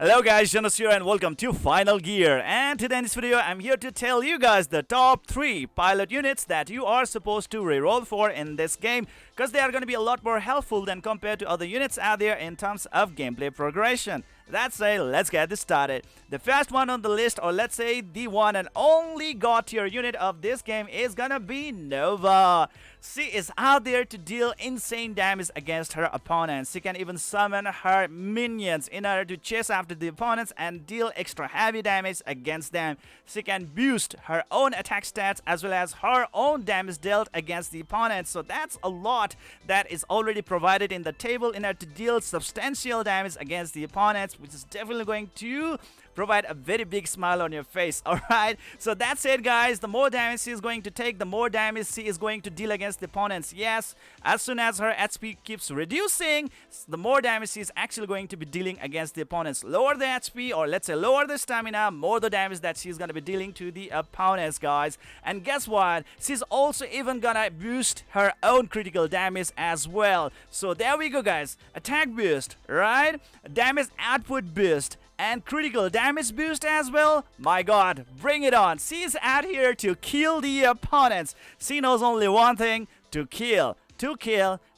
Hello guys, Zennosh here and welcome to Final Gear. And today in this video, I'm here to tell you guys the top 3 pilot units that you are supposed to reroll for in this game, because they are going to be a lot more helpful than compared to other units out there in terms of gameplay progression. That's it, let's get this started. The first one on the list, or let's say the one and only god tier unit of this game, is gonna be Nova. She is out there to deal insane damage against her opponents. She can even summon her minions in order to chase after the opponents and deal extra heavy damage against them. She can boost her own attack stats as well as her own damage dealt against the opponents. So that's a lot that is already provided in the table in order to deal substantial damage against the opponents, which is definitely going to provide a very big smile on your face. Alright, so that's it guys. The more damage she is going to take, the more damage she is going to deal against the opponents. Yes, as soon as her HP keeps reducing, the more damage she is actually going to be dealing against the opponents. Lower the HP, or let's say lower the stamina, more the damage that she's gonna be dealing to the opponents, guys. And guess what, she's also even gonna boost her own critical damage as well. So there we go guys, attack boost, right, damage output boost, and critical damage boost as well. My god, bring it on. She's out here to kill the opponents. She knows only one thing: to kill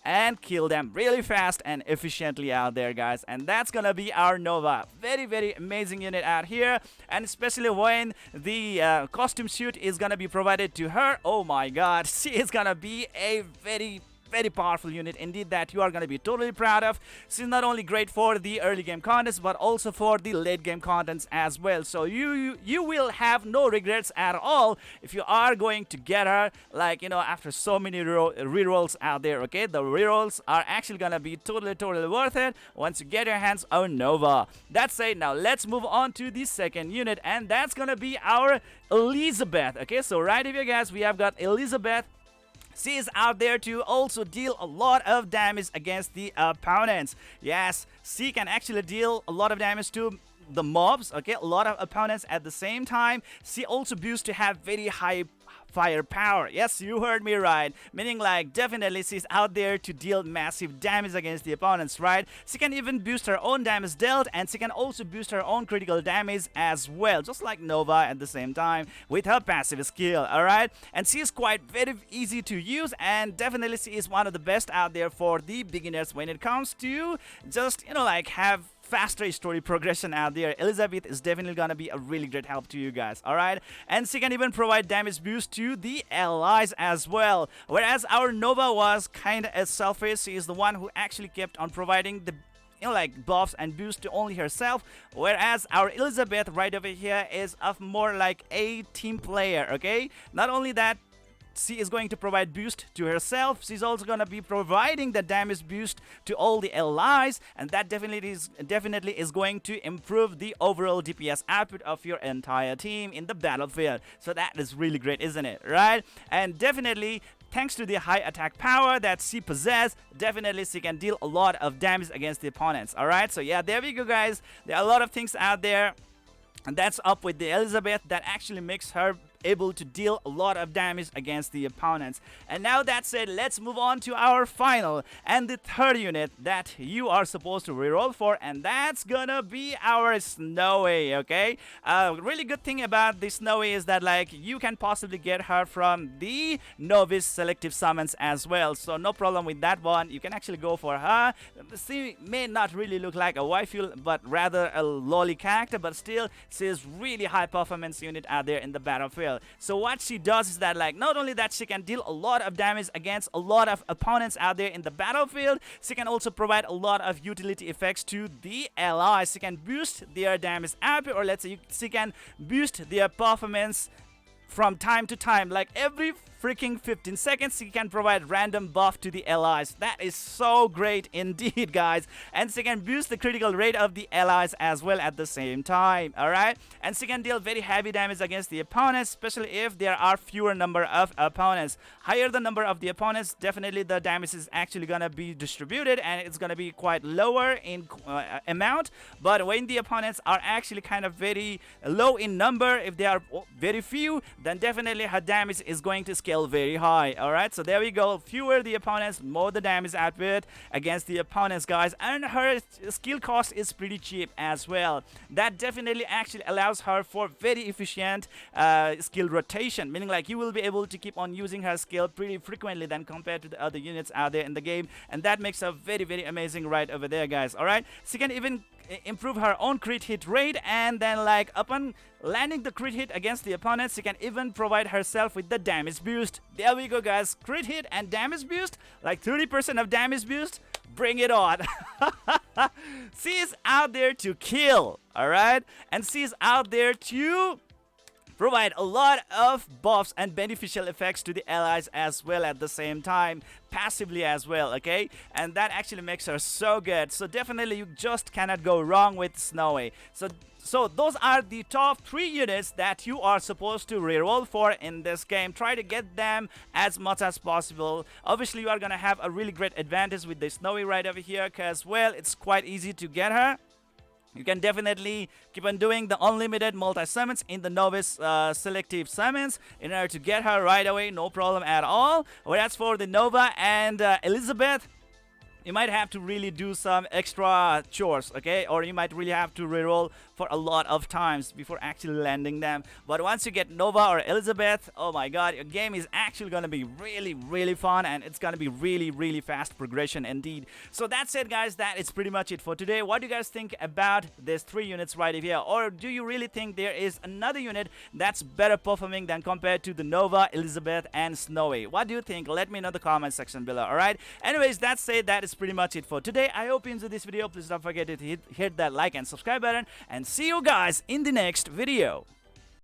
and kill them really fast and efficiently out there, guys. And that's gonna be our Nova. Very amazing unit out here, and especially when the costume suit is gonna be provided to her. Oh my god, she is gonna be a very powerful unit indeed that you are going to be totally proud of. She's not only great for the early game contents but also for the late game contents as well. So you will have no regrets at all if you are going to get her, like, you know, after so many rerolls out there. Okay, the rerolls are actually gonna be totally worth it once you get your hands on Nova. That's it. Now let's move on to the second unit, and that's gonna be our Elizabeth. Okay, so right here guys, we have got Elizabeth. She is out there to also deal a lot of damage against the opponents. Yes, she can actually deal a lot of damage to the mobs, okay, a lot of opponents at the same time. She also boosts to have very high firepower. Yes, you heard me right. Meaning, like, definitely she's out there to deal massive damage against the opponents, right? She can even boost her own damage dealt, and she can also boost her own critical damage as well, just like Nova at the same time with her passive skill. Alright, and she is quite very easy to use, and definitely she is one of the best out there for the beginners when it comes to just, you know, like, have faster story progression out there. Elizabeth is definitely gonna be a really great help to you guys. Alright, and she can even provide damage boost to the allies as well, whereas our Nova was kind of selfish. She is the one who actually kept on providing the, you know, like, buffs and boost to only herself, whereas our Elizabeth right over here is of more like a team player. Okay, not only that, she is going to provide boost to herself, she's also going to be providing the damage boost to all the allies, and that definitely is going to improve the overall DPS output of your entire team in the battlefield. So that is really great, isn't it, right? And definitely, thanks to the high attack power that she possesses, definitely she can deal a lot of damage against the opponents. Alright, so yeah, there we go guys. There are a lot of things out there, and that's up with the Elizabeth that actually makes her able to deal a lot of damage against the opponents. And now that said, let's move on to our final and the third unit that you are supposed to reroll for, and that's gonna be our Snowy. Okay, really good thing about the Snowy is that, like, you can possibly get her from the novice selective summons as well, so no problem with that one. You can actually go for her. She may not really look like a waifu but rather a lolly character, but still she is really high performance unit out there in the battlefield. So what she does is that, like, not only that she can deal a lot of damage against a lot of opponents out there in the battlefield, she can also provide a lot of utility effects to the allies. She can boost their damage output, or let's say she can boost their performance from time to time, like every freaking 15 seconds she can provide random buff to the allies. That is so great indeed, guys. And she can boost the critical rate of the allies as well at the same time. Alright, and she can deal very heavy damage against the opponents, especially if there are fewer number of opponents. Higher the number of the opponents, definitely the damage is actually gonna be distributed, and it's gonna be quite lower in amount. But when the opponents are actually kind of very low in number, if they are very few, then definitely her damage is going to scale very high. Alright, so there we go. Fewer the opponents, more the damage output against the opponents, guys. And her skill cost is pretty cheap as well. That definitely actually allows her for very efficient skill rotation, meaning like you will be able to keep on using her skill pretty frequently than compared to the other units out there in the game, and that makes her very, very amazing right over there, guys. Alright, she can even improve her own crit hit rate, and then like upon landing the crit hit against the opponents, she can even provide herself with the damage boost. There we go, guys. Crit hit and damage boost, like 30% of damage boost. Bring it on. She is out there to kill, alright, and she is out there to provide a lot of buffs and beneficial effects to the allies as well at the same time, passively as well, okay? And that actually makes her so good. So definitely you just cannot go wrong with Snowy. So those are the top 3 units that you are supposed to reroll for in this game. Try to get them as much as possible. Obviously you are gonna have a really great advantage with the Snowy right over here, because well, it's quite easy to get her. You can definitely keep on doing the unlimited multi-summons in the novice selective summons in order to get her right away, no problem at all. Whereas for the Nova and Elizabeth, you might have to really do some extra chores, okay? Or you might really have to reroll for a lot of times before actually landing them. But once you get Nova or Elizabeth, oh my god, your game is actually gonna be really, really fun, and it's gonna be really, really fast progression indeed. So that's it, guys. That is pretty much it for today. What do you guys think about these 3 units right here? Or do you really think there is another unit that's better performing than compared to the Nova, Elizabeth, and Snowy? What do you think? Let me know in the comment section below, alright? Anyways, that's it. That is pretty much it for today. I hope you enjoyed this video. Please don't forget to hit that like and subscribe button, and see you guys in the next video.